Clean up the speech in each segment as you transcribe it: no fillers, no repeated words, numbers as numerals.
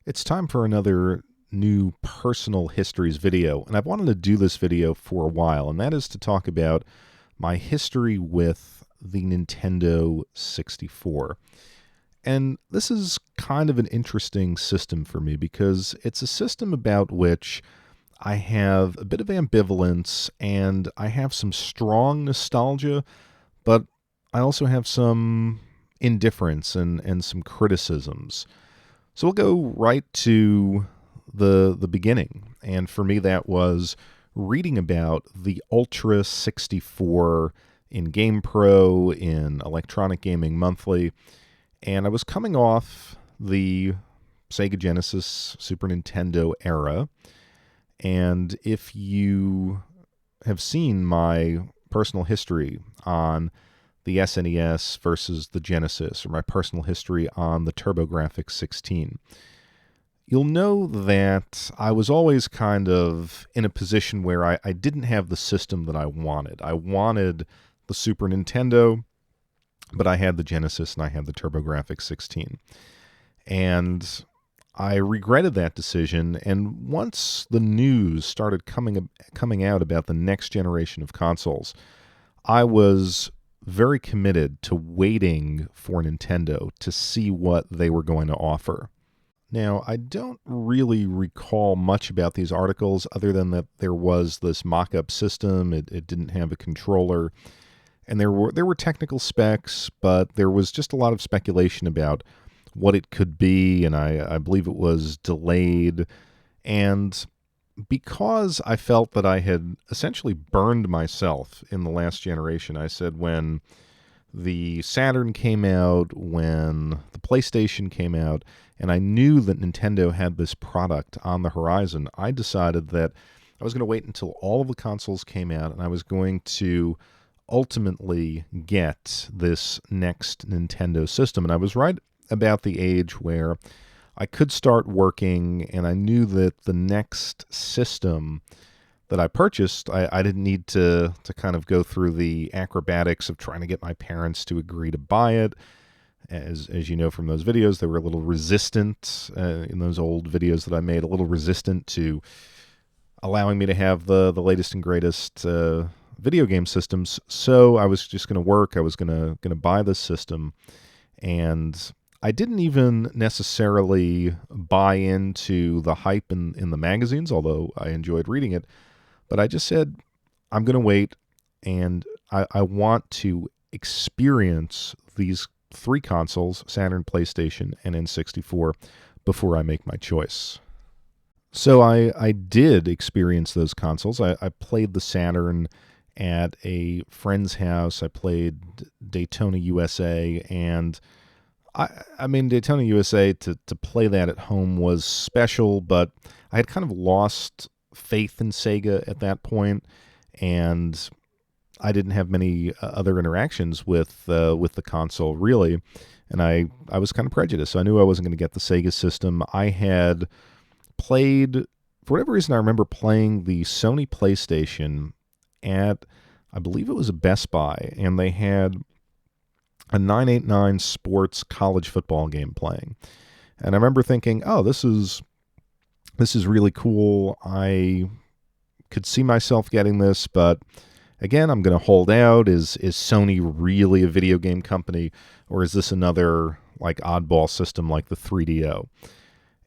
It's time for another new personal histories video, and I've wanted to do this video for a while, and that is to talk about my history with the Nintendo 64. And this is kind of an interesting system for me because it's a system about which I have a bit of ambivalence and I have some strong nostalgia, but I also have some indifference and some criticisms. So we'll go right to the beginning. And for me, that was reading about the Ultra 64 in GamePro, in Electronic Gaming Monthly. And I was coming off the Sega Genesis, Super Nintendo era. And if you have seen my personal history on the SNES versus the Genesis, or my personal history on the TurboGrafx 16, you'll know that I was always kind of in a position where I didn't have the system that I wanted. I wanted the Super Nintendo, but I had the Genesis and I had the TurboGrafx 16. And I regretted that decision, and once the news started coming out about the next generation of consoles, I was very committed to waiting for Nintendo to see what they were going to offer. Now, I don't really recall much about these articles other than that there was this mock-up system, it didn't have a controller, and there were technical specs, but there was just a lot of speculation about what it could be, and I believe it was delayed. And because I felt that I had essentially burned myself in the last generation, I said when the Saturn came out, when the PlayStation came out, and I knew that Nintendo had this product on the horizon, I decided that I was going to wait until all of the consoles came out, and I was going to ultimately get this next Nintendo system. And I was right about the age where I could start working, and I knew that the next system that I purchased, I didn't need to kind of go through the acrobatics of trying to get my parents to agree to buy it. As you know from those videos, they were a little resistant, in those old videos that I made, a little resistant to allowing me to have the latest and greatest video game systems. So I was just going to work. I was going to buy this system, and I didn't even necessarily buy into the hype in the magazines, although I enjoyed reading it. But I just said, I'm going to wait, and I want to experience these three consoles, Saturn, PlayStation, and N64, before I make my choice. So I did experience those consoles. I played the Saturn at a friend's house. I played Daytona USA, and I mean, Daytona USA, to play that at home was special, but I had kind of lost faith in Sega at that point, and I didn't have many other interactions with the console, really, and I was kind of prejudiced. So I knew I wasn't going to get the Sega system. I had played, for whatever reason, I remember playing the Sony PlayStation at, I believe it was a Best Buy, and they had a 989 Sports college football game playing. And I remember thinking, oh, this is really cool. I could see myself getting this, but again, I'm going to hold out. Is Sony really a video game company, or is this another like oddball system like the 3DO?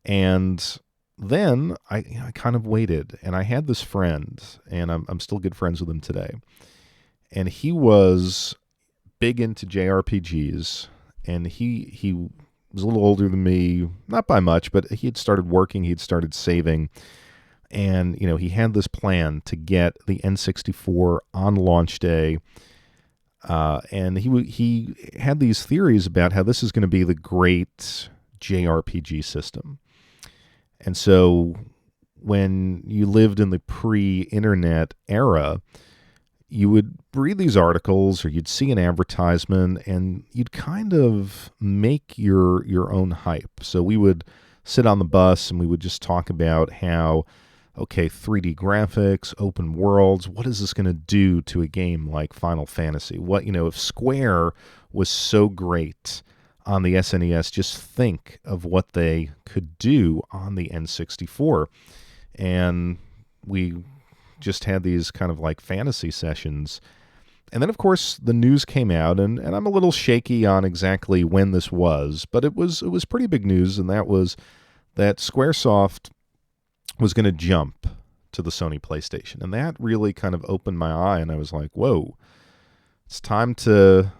And then I kind of waited, and I had this friend, and I'm still good friends with him today. And he was big into JRPGs, and he was a little older than me, not by much, but he had started working, he had started saving, and he had this plan to get the N64 on launch day, and he had these theories about how this is going to be the great JRPG system. And so when you lived in the pre-internet era, you would read these articles or you'd see an advertisement and you'd kind of make your own hype. So we would sit on the bus and we would just talk about how, okay, 3D graphics, open worlds, what is this going to do to a game like Final Fantasy? What, if Square was so great on the SNES, just think of what they could do on the N64. And we just had these kind of like fantasy sessions. And then, of course, the news came out, and I'm a little shaky on exactly when this was, but it was pretty big news, and that was that Squaresoft was going to jump to the Sony PlayStation. And that really kind of opened my eye, and I was like, whoa, it's time to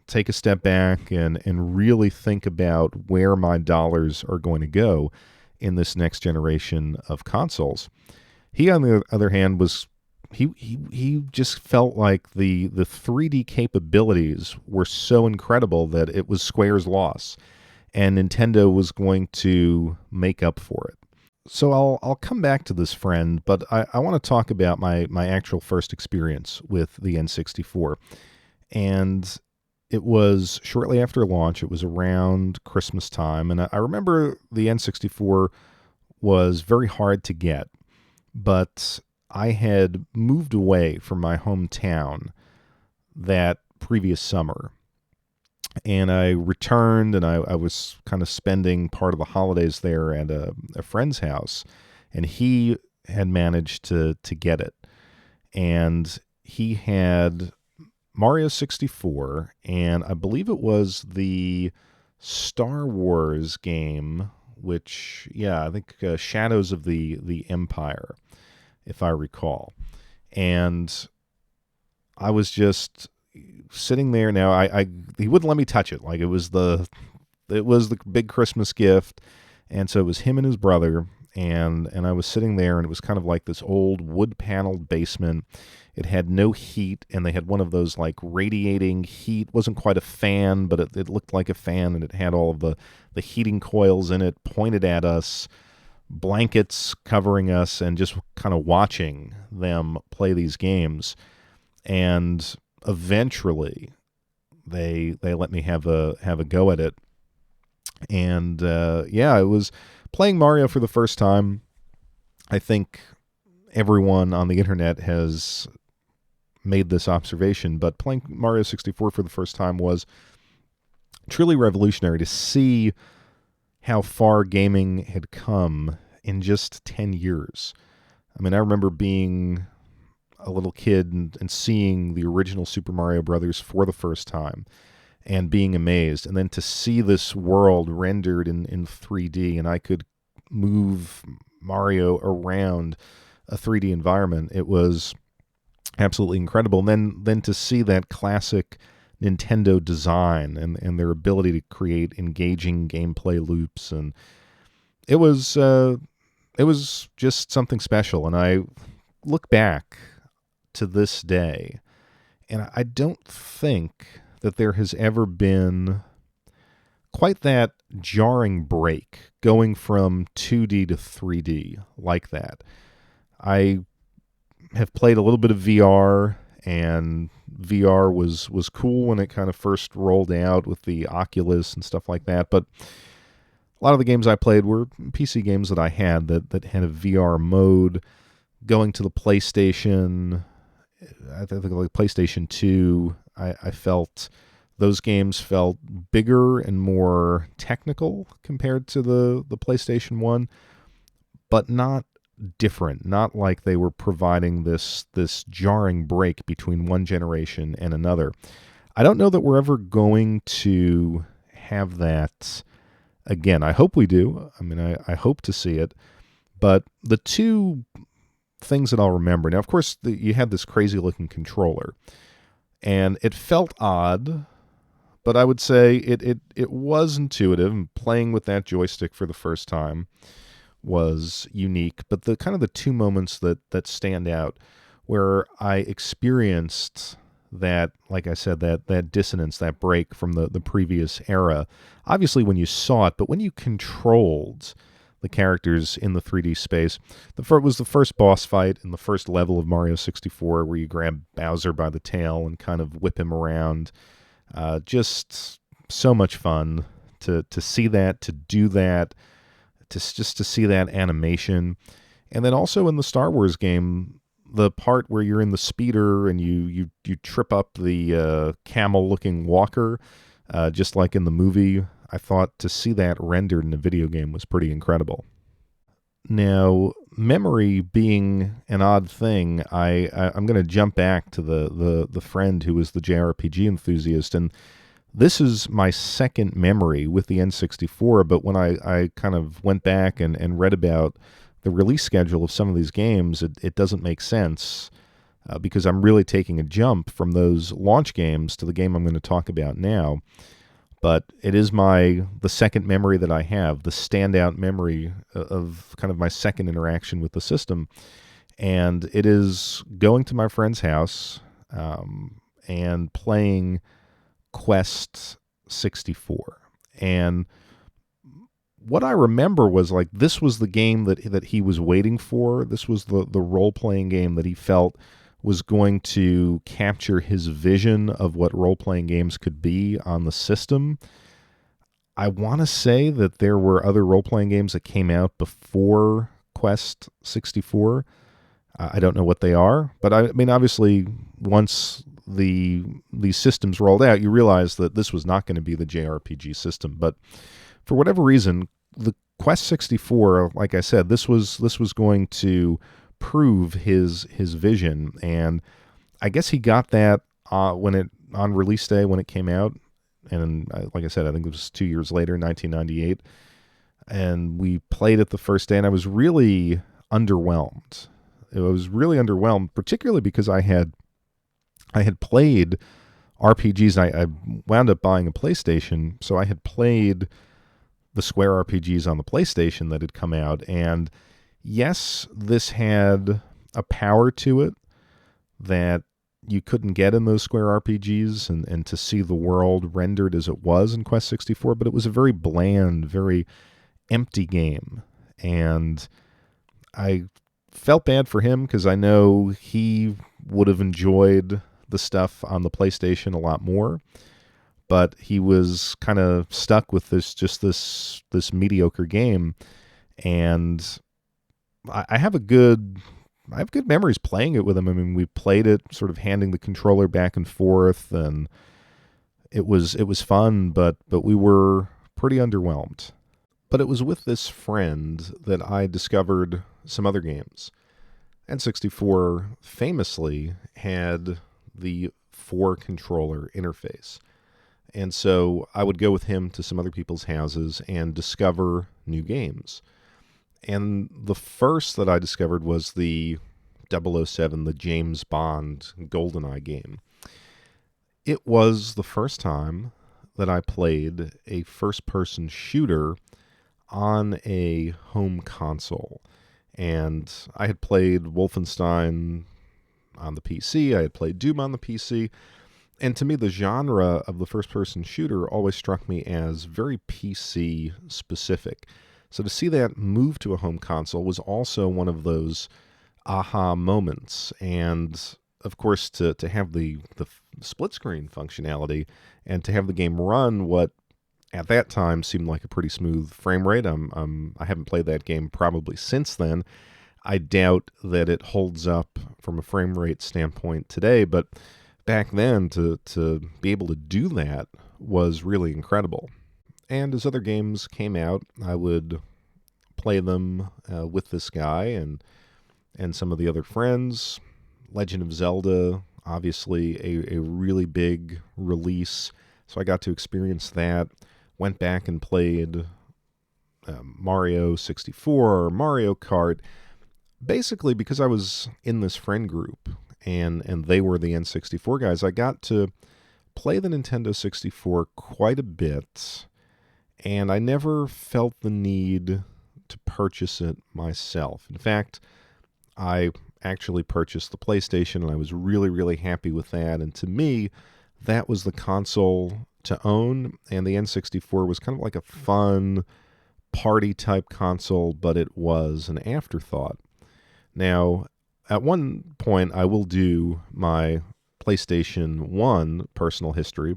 take a step back and really think about where my dollars are going to go in this next generation of consoles. He, on the other hand, was he just felt like the 3D capabilities were so incredible that it was Square's loss, and Nintendo was going to make up for it. So I'll come back to this friend, but I want to talk about my actual first experience with the N64. And it was shortly after launch. It was around Christmas time. And I remember the N64 was very hard to get, but I had moved away from my hometown that previous summer. And I returned, and I was kind of spending part of the holidays there at a friend's house. And he had managed to get it. And he had Mario 64, and I believe it was the Star Wars game, which, I think Shadows of the Empire, if I recall. And I was just sitting there. Now, he wouldn't let me touch it. Like, it was the big Christmas gift, and so it was him and his brother, and I was sitting there, and it was kind of like this old wood-paneled basement. It had no heat, and they had one of those like radiating heat. It wasn't quite a fan, but it looked like a fan, and it had all of the heating coils in it pointed at us, blankets covering us, and just kind of watching them play these games. And eventually, they let me have a go at it. And it was playing Mario for the first time. I think everyone on the internet has made this observation, but playing Mario 64 for the first time was truly revolutionary to see how far gaming had come in just 10 years. I mean, I remember being a little kid and seeing the original Super Mario Brothers for the first time and being amazed, and then to see this world rendered in 3D, and I could move Mario around a 3D environment. It was absolutely incredible. And then to see that classic Nintendo design and their ability to create engaging gameplay loops, and it was just something special. And I look back to this day, and I don't think that there has ever been quite that jarring break going from 2D to 3D like that. I have played a little bit of VR, and VR was cool when it kind of first rolled out with the Oculus and stuff like that, but a lot of the games I played were PC games that I had that had a VR mode. Going to the PlayStation, I think like PlayStation 2, I felt those games felt bigger and more technical compared to the PlayStation 1, but not different, not like they were providing this jarring break between one generation and another. I don't know that we're ever going to have that again. I hope we do. I mean, I hope to see it. But the two things that I'll remember, now, of course, you had this crazy-looking controller, and it felt odd, but I would say it was intuitive, and playing with that joystick for the first time was unique. But the kind of the two moments that stand out where I experienced that, like I said, that dissonance, that break from the previous era, obviously when you saw it, but when you controlled the characters in the 3D space. Was the first boss fight in the first level of Mario 64, where you grab Bowser by the tail and kind of whip him around. Just so much fun to see that, to do that, to see that animation. And then also in the Star Wars game, the part where you're in the speeder and you trip up the camel-looking walker, just like in the movie. I thought to see that rendered in a video game was pretty incredible. Now, memory being an odd thing, I'm going to jump back to the friend who was the JRPG enthusiast, and this is my second memory with the N64, but when I kind of went back and read about the release schedule of some of these games, it doesn't make sense because I'm really taking a jump from those launch games to the game I'm going to talk about now. But it is the second memory that I have, the standout memory of kind of my second interaction with the system. And it is going to my friend's house and playing Quest 64. And what I remember was like this was the game that he was waiting for. This was the role-playing game that he felt was going to capture his vision of what role-playing games could be on the system. I want to say that there were other role-playing games that came out before Quest 64. I don't know what they are, but I mean, obviously, once these systems rolled out, you realize that this was not going to be the JRPG system. But for whatever reason, the Quest 64, like I said, this was going to prove his vision, and I guess he got that on release day when it came out, and like I said, I think it was 2 years later, 1998, and we played it the first day, and I was really underwhelmed. It was really underwhelmed, particularly because I had played RPGs. I wound up buying a PlayStation, so I had played the Square RPGs on the PlayStation that had come out, and yes, this had a power to it that you couldn't get in those Square RPGs, and to see the world rendered as it was in Quest 64, but it was a very bland, very empty game. And I felt bad for him because I know he would have enjoyed the stuff on the PlayStation a lot more, but he was kind of stuck with this mediocre game. And I have good memories playing it with him. I mean, we played it sort of handing the controller back and forth, and it was fun, but we were pretty underwhelmed. But it was with this friend that I discovered some other games. N64 famously had the 4-controller interface. And so I would go with him to some other people's houses and discover new games. And the first that I discovered was the 007, the James Bond GoldenEye game. It was the first time that I played a first-person shooter on a home console. And I had played Wolfenstein on the PC, I had played Doom on the PC, and to me the genre of the first-person shooter always struck me as very PC specific. So to see that move to a home console was also one of those aha moments. And of course, to have the split screen functionality and to have the game run what at that time seemed like a pretty smooth frame rate. I haven't played that game probably since then. I doubt that it holds up from a frame rate standpoint today, but back then to be able to do that was really incredible. And as other games came out, I would play them with this guy and some of the other friends. Legend of Zelda, obviously a really big release, so I got to experience that. Went back and played Mario 64, Mario Kart, basically because I was in this friend group and they were the N64 guys. I got to play the Nintendo 64 quite a bit, and I never felt the need to purchase it myself. In fact, I actually purchased the PlayStation, and I was really, really happy with that. And to me, that was the console to own, and the N64 was kind of like a fun party-type console, but it was an afterthought. Now, at one point, I will do my PlayStation 1 personal history,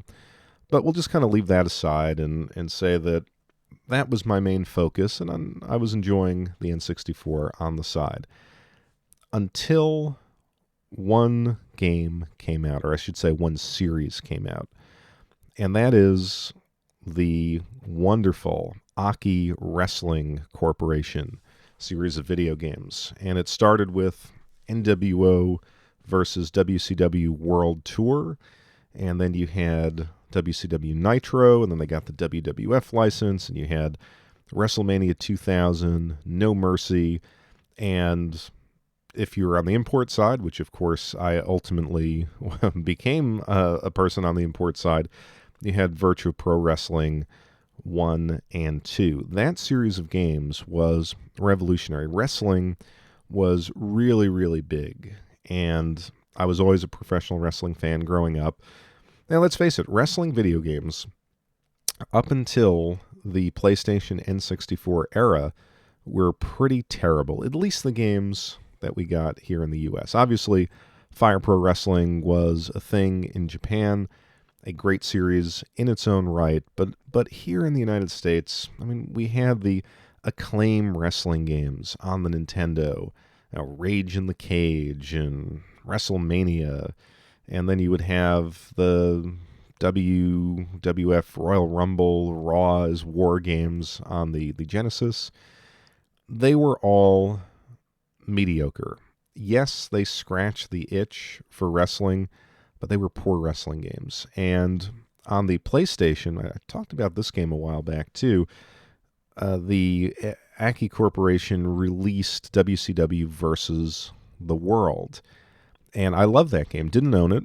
but we'll just kind of leave that aside and say that that was my main focus, and I was enjoying the N64 on the side. Until one game came out, or I should say one series came out, and that is the wonderful Aki Wrestling Corporation series of video games. And it started with NWO versus WCW World Tour, and then you had WCW Nitro, and then they got the WWF license, and you had WrestleMania 2000, No Mercy, and if you were on the import side, which of course I ultimately became a person on the import side, you had Virtua Pro Wrestling 1 and 2. That series of games was revolutionary. Wrestling was really, really big, and I was always a professional wrestling fan growing up. Now, let's face it, wrestling video games, up until the PlayStation N64 era, were pretty terrible, at least the games that we got here in the U.S. Obviously, Fire Pro Wrestling was a thing in Japan, a great series in its own right, but here in the United States, I mean, we had the Acclaim wrestling games on the Nintendo, Rage in the Cage and WrestleMania, and then you would have the WWF Royal Rumble, Raw as War games on the Genesis. They were all mediocre. Yes, they scratched the itch for wrestling, but they were poor wrestling games. And on the PlayStation, I talked about this game a while back too, the Aki Corporation released WCW versus the World. And I love that game. Didn't own it,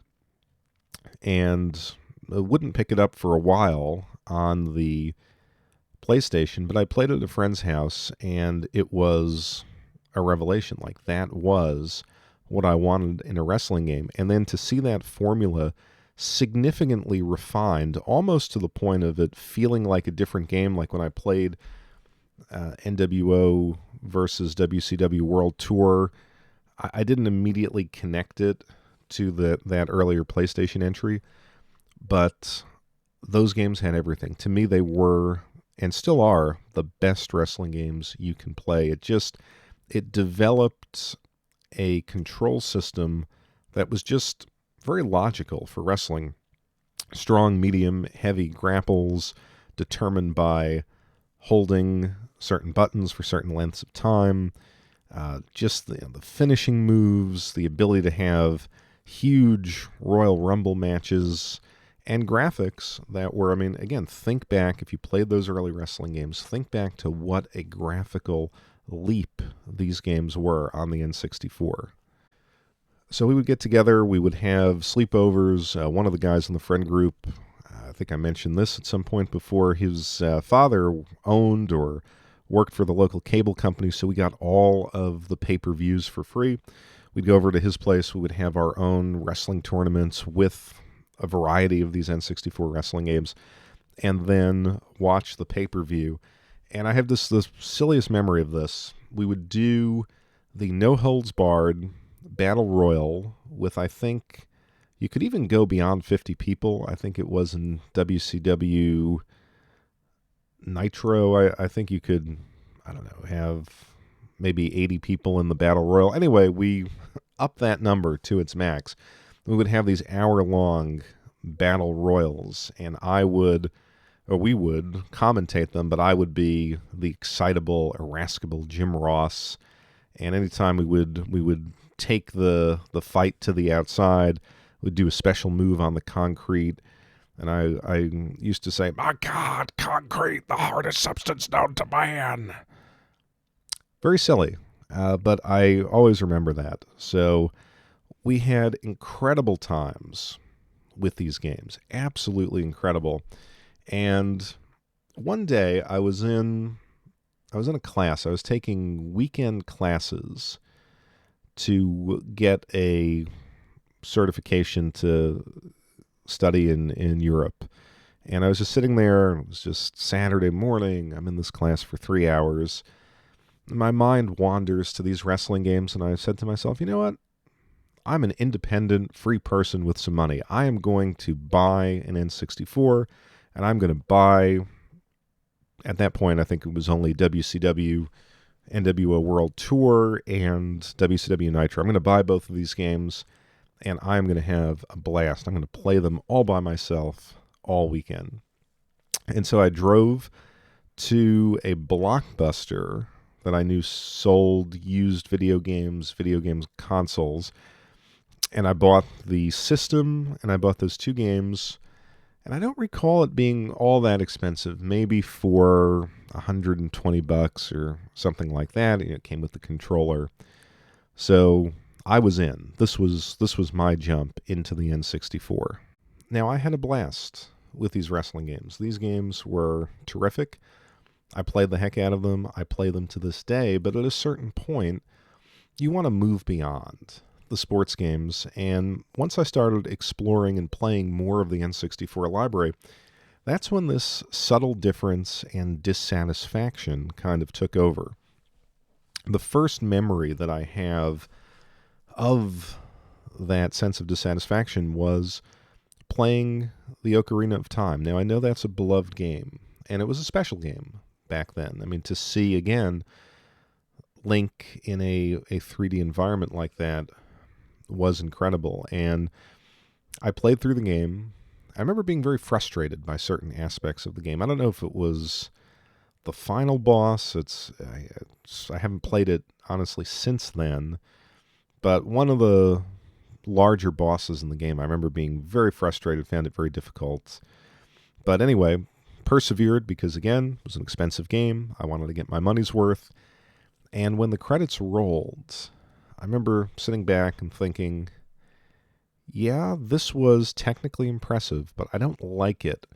and wouldn't pick it up for a while on the PlayStation, but I played it at a friend's house, and it was a revelation. Like, that was what I wanted in a wrestling game. And then to see that formula significantly refined, almost to the point of it feeling like a different game, like when I played NWO versus WCW World Tour, I didn't immediately connect it to that earlier PlayStation entry, but those games had everything. To me, they were, and still are, the best wrestling games you can play. It developed a control system that was just very logical for wrestling. Strong, medium, heavy grapples determined by holding certain buttons for certain lengths of time. Just the finishing moves, the ability to have huge Royal Rumble matches, and graphics that were, I mean, again, think back, if you played those early wrestling games, think back to what a graphical leap these games were on the N64. So we would get together, we would have sleepovers. One of the guys in the friend group, I think I mentioned this at some point before, his father owned or worked for the local cable company, so we got all of the pay-per-views for free. We'd go over to his place, we would have our own wrestling tournaments with a variety of these N64 wrestling games, and then watch the pay-per-view. And I have the silliest memory of this. We would do the no-holds-barred Battle Royal with, I think, you could even go beyond 50 people. I think it was in WCW Nitro. I think you could, I don't know, have maybe 80 people in the Battle Royal. Anyway, we upped that number to its max. We would have these hour-long Battle Royals, and we would commentate them, but I would be the excitable, irascible Jim Ross. And anytime we would take the fight to the outside, we'd do a special move on the concrete. And I used to say, "My God, concrete, the hardest substance known to man." Very silly, but I always remember that. So we had incredible times with these games, absolutely incredible. And one day I was in a class. I was taking weekend classes to get a certification to study in Europe. And I was just sitting there. It was just Saturday morning. I'm in this class for 3 hours. My mind wanders to these wrestling games, and I said to myself, you know what? I'm an independent, free person with some money. I am going to buy an N64, and I'm going to buy, at that point, I think it was only WCW, NWO World Tour, and WCW Nitro. I'm going to buy both of these games, and I'm going to have a blast. I'm going to play them all by myself all weekend. And so I drove to a Blockbuster that I knew sold used video games consoles, and I bought the system and I bought those two games. And I don't recall it being all that expensive, maybe for $120 or something like that. It came with the controller. So I was in. This was my jump into the N64. Now I had a blast with these wrestling games. These games were terrific. I played the heck out of them. I play them to this day, but at a certain point, you want to move beyond the sports games. And once I started exploring and playing more of the N64 library, that's when this subtle difference and dissatisfaction kind of took over. The first memory that I have of that sense of dissatisfaction was playing the Ocarina of Time. Now, I know that's a beloved game, and it was a special game back then. I mean, to see, again, Link in a 3D environment like that was incredible. And I played through the game. I remember being very frustrated by certain aspects of the game. I don't know if it was the final boss. I haven't played it, honestly, since then. But one of the larger bosses in the game, I remember being very frustrated, found it very difficult. But anyway, persevered because, again, it was an expensive game. I wanted to get my money's worth. And when the credits rolled, I remember sitting back and thinking, yeah, this was technically impressive, but I don't like it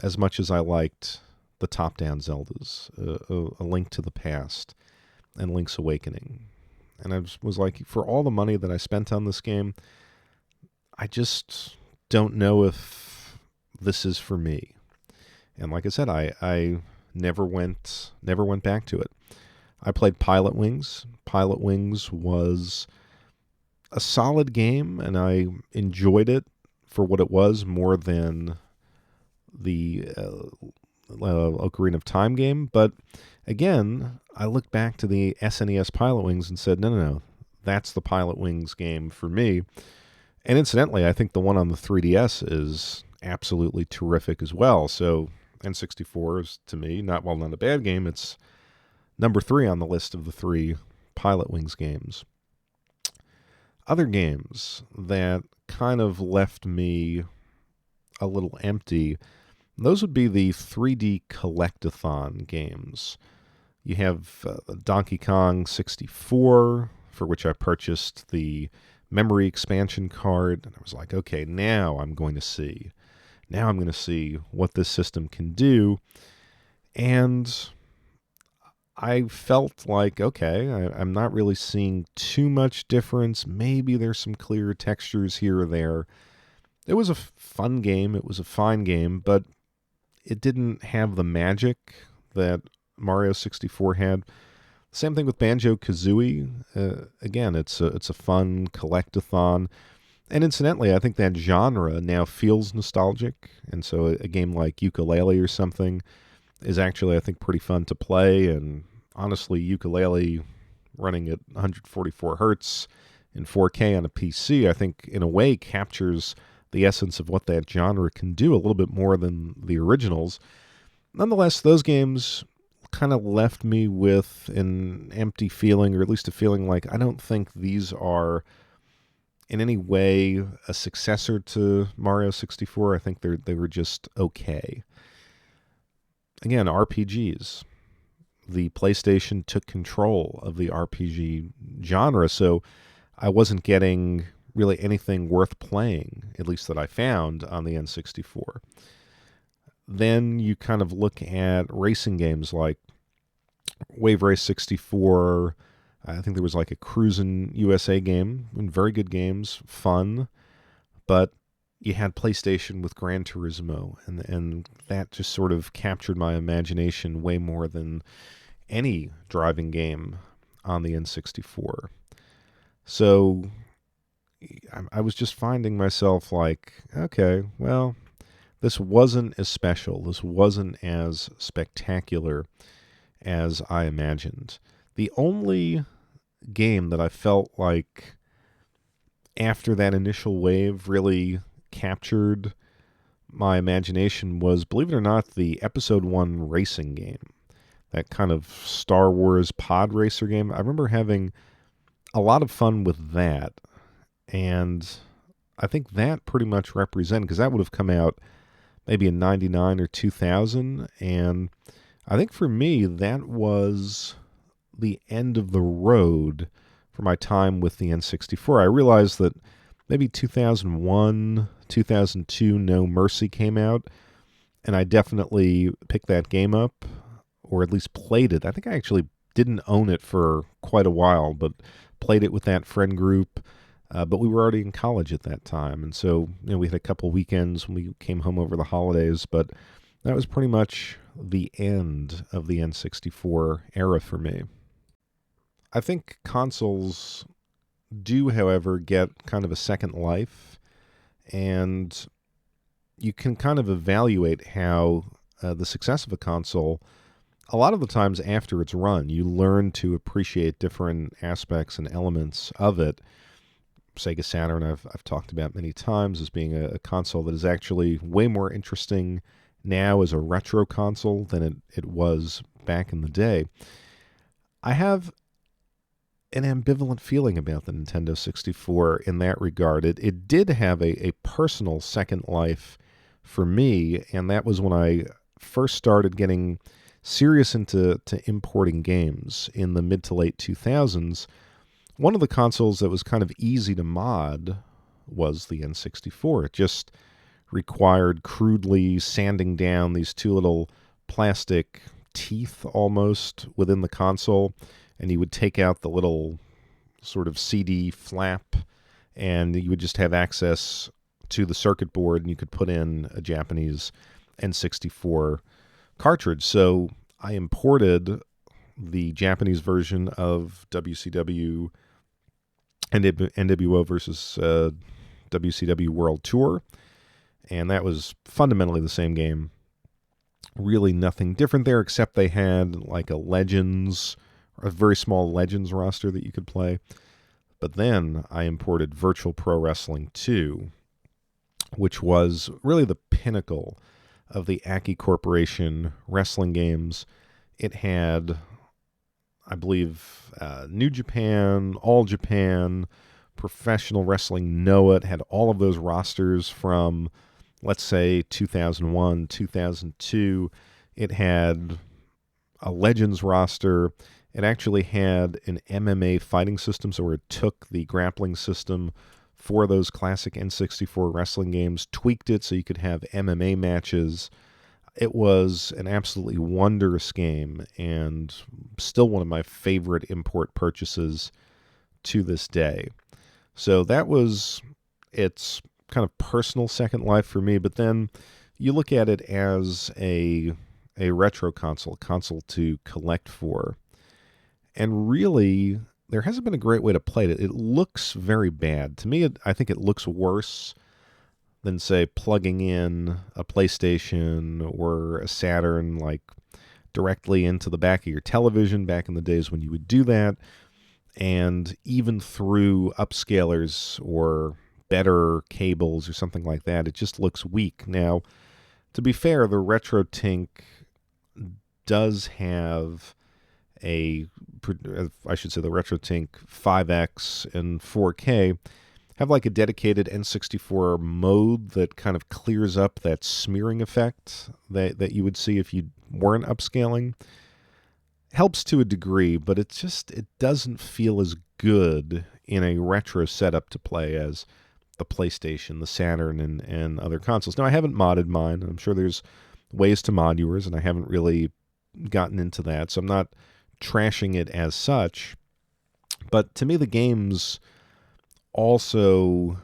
as much as I liked the top-down Zeldas, A Link to the Past and Link's Awakening. And I was like, for all the money that I spent on this game, I just don't know if this is for me. And like I said, I never went back to it. I played Pilot Wings. Pilot Wings was a solid game, and I enjoyed it for what it was more than the Ocarina of Time game. But again, I look back to the SNES Pilot Wings and said, no, that's the Pilot Wings game for me. And incidentally, I think the one on the 3DS is absolutely terrific as well. So N64 is, to me, not a bad game. It's number 3 on the list of the 3 Pilot Wings games. Other games that kind of left me a little empty, those would be the 3D collectathon games. You have Donkey Kong 64, for which I purchased the memory expansion card, and I was like, okay, now I'm going to see what this system can do. And I felt like, okay, I'm not really seeing too much difference. Maybe there's some clearer textures here or there. It was a fun game. It was a fine game, but it didn't have the magic that Mario 64 had. Same thing with Banjo-Kazooie. Again, it's a fun collectathon. And incidentally, I think that genre now feels nostalgic. And so a game like Yooka-Laylee or something is actually, I think, pretty fun to play. And honestly, Yooka-Laylee running at 144 hertz in 4K on a PC, I think, in a way, captures the essence of what that genre can do a little bit more than the originals. Nonetheless, those games kind of left me with an empty feeling, or at least a feeling like I don't think these are in any way a successor to Mario 64. I think they were just okay. Again, RPGs. The PlayStation took control of the RPG genre, so I wasn't getting really anything worth playing, at least that I found on the N64. Then you kind of look at racing games like Wave Race 64. I think there was like a Cruisin' USA game, and very good games, fun, but you had PlayStation with Gran Turismo, and that just sort of captured my imagination way more than any driving game on the N64. So I was just finding myself like, okay, well, this wasn't as special. This wasn't as spectacular as I imagined. The only game that I felt like after that initial wave really captured my imagination was, believe it or not, the Episode 1 racing game. That kind of Star Wars pod racer game. I remember having a lot of fun with that. And I think that pretty much represented, because that would have come out maybe in 99 or 2000. And I think for me, that was the end of the road for my time with the N64. I realized that maybe 2001, 2002, No Mercy came out, and I definitely picked that game up, or at least played it. I think I actually didn't own it for quite a while, but played it with that friend group. But we were already in college at that time, and so we had a couple weekends when we came home over the holidays, but that was pretty much the end of the N64 era for me. I think consoles do, however, get kind of a second life, and you can kind of evaluate how the success of a console, a lot of the times after it's run, you learn to appreciate different aspects and elements of it. Sega Saturn, I've talked about many times as being a console that is actually way more interesting now as a retro console than it was back in the day. I have an ambivalent feeling about the Nintendo 64 in that regard. It did have a personal second life for me, and that was when I first started getting serious into importing games in the mid to late 2000s. One of the consoles that was kind of easy to mod was the N64. It just required crudely sanding down these two little plastic teeth almost within the console, and you would take out the little sort of CD flap, and you would just have access to the circuit board, and you could put in a Japanese N64 cartridge. So I imported the Japanese version of WCW NWO versus WCW World Tour, and that was fundamentally the same game. Really nothing different there, except they had like a very small Legends roster that you could play. But then I imported Virtual Pro Wrestling 2, which was really the pinnacle of the Aki Corporation wrestling games. It had, I believe, New Japan, All Japan, Professional Wrestling Noah. It had all of those rosters from, let's say, 2001, 2002. It had a Legends roster. It actually had an MMA fighting system, so where it took the grappling system for those classic N64 wrestling games, tweaked it so you could have MMA matches. It was an absolutely wondrous game, and still one of my favorite import purchases to this day. So that was its kind of personal second life for me, but then you look at it as a retro console to collect for. And really, there hasn't been a great way to play it. It looks very bad. To me, I think it looks worse than, say, plugging in a PlayStation or a Saturn like directly into the back of your television back in the days when you would do that. And even through upscalers or better cables or something like that, it just looks weak. Now, to be fair, the RetroTink does have the RetroTink 5X and 4K have like a dedicated N64 mode that kind of clears up that smearing effect that you would see if you weren't upscaling. Helps to a degree, but it doesn't feel as good in a retro setup to play as the PlayStation, the Saturn, and other consoles. Now, I haven't modded mine. I'm sure there's ways to mod yours, and I haven't really gotten into that, so I'm not trashing it as such. But to me, the games also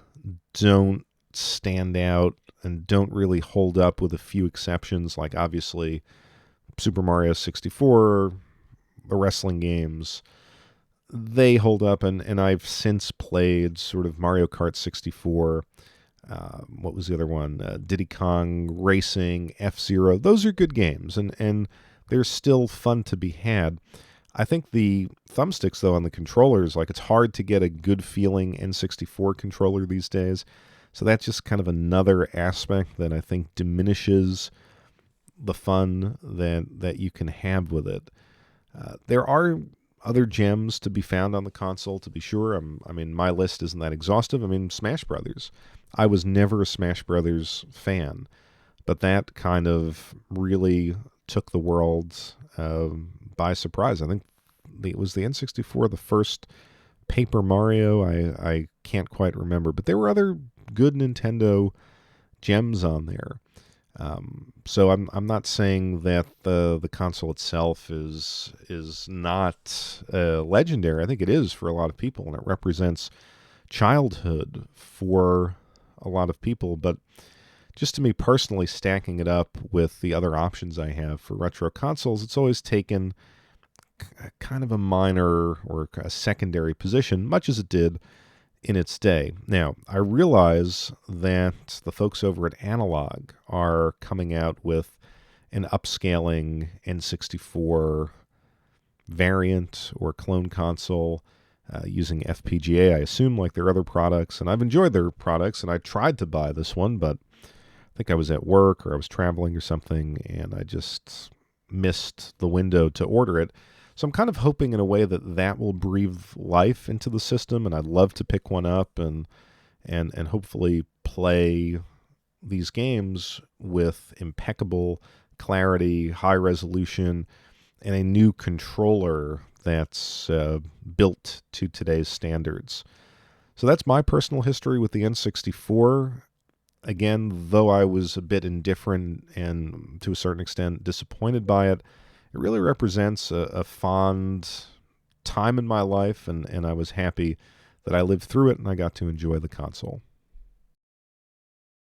don't stand out and don't really hold up, with a few exceptions, like obviously Super Mario 64, the wrestling games. They hold up, and I've since played sort of Mario Kart 64. What was the other one? Diddy Kong Racing, F-Zero. Those are good games, and they're still fun to be had. I think the thumbsticks, though, on the controllers, like, it's hard to get a good feeling N64 controller these days. So that's just kind of another aspect that I think diminishes the fun that you can have with it. There are other gems to be found on the console, to be sure. I mean, my list isn't that exhaustive. I mean, Smash Brothers. I was never a Smash Brothers fan, but that kind of really took the world by surprise. I think it was the N64, the first Paper Mario. I can't quite remember, but there were other good Nintendo gems on there. So I'm not saying that the console itself is not legendary. I think it is for a lot of people, and it represents childhood for a lot of people. But just to me personally, stacking it up with the other options I have for retro consoles, it's always taken kind of a minor or a secondary position, much as it did in its day. Now, I realize that the folks over at Analog are coming out with an upscaling N64 variant or clone console using FPGA, I assume, like their other products. And I've enjoyed their products, and I tried to buy this one, but I think I was at work or I was traveling or something, and I just missed the window to order it. So I'm kind of hoping in a way that that will breathe life into the system, and I'd love to pick one up and hopefully play these games with impeccable clarity, high resolution, and a new controller that's built to today's standards. So that's my personal history with the N64. Again, though I was a bit indifferent and to a certain extent disappointed by it, it really represents a fond time in my life, and I was happy that I lived through it and I got to enjoy the console.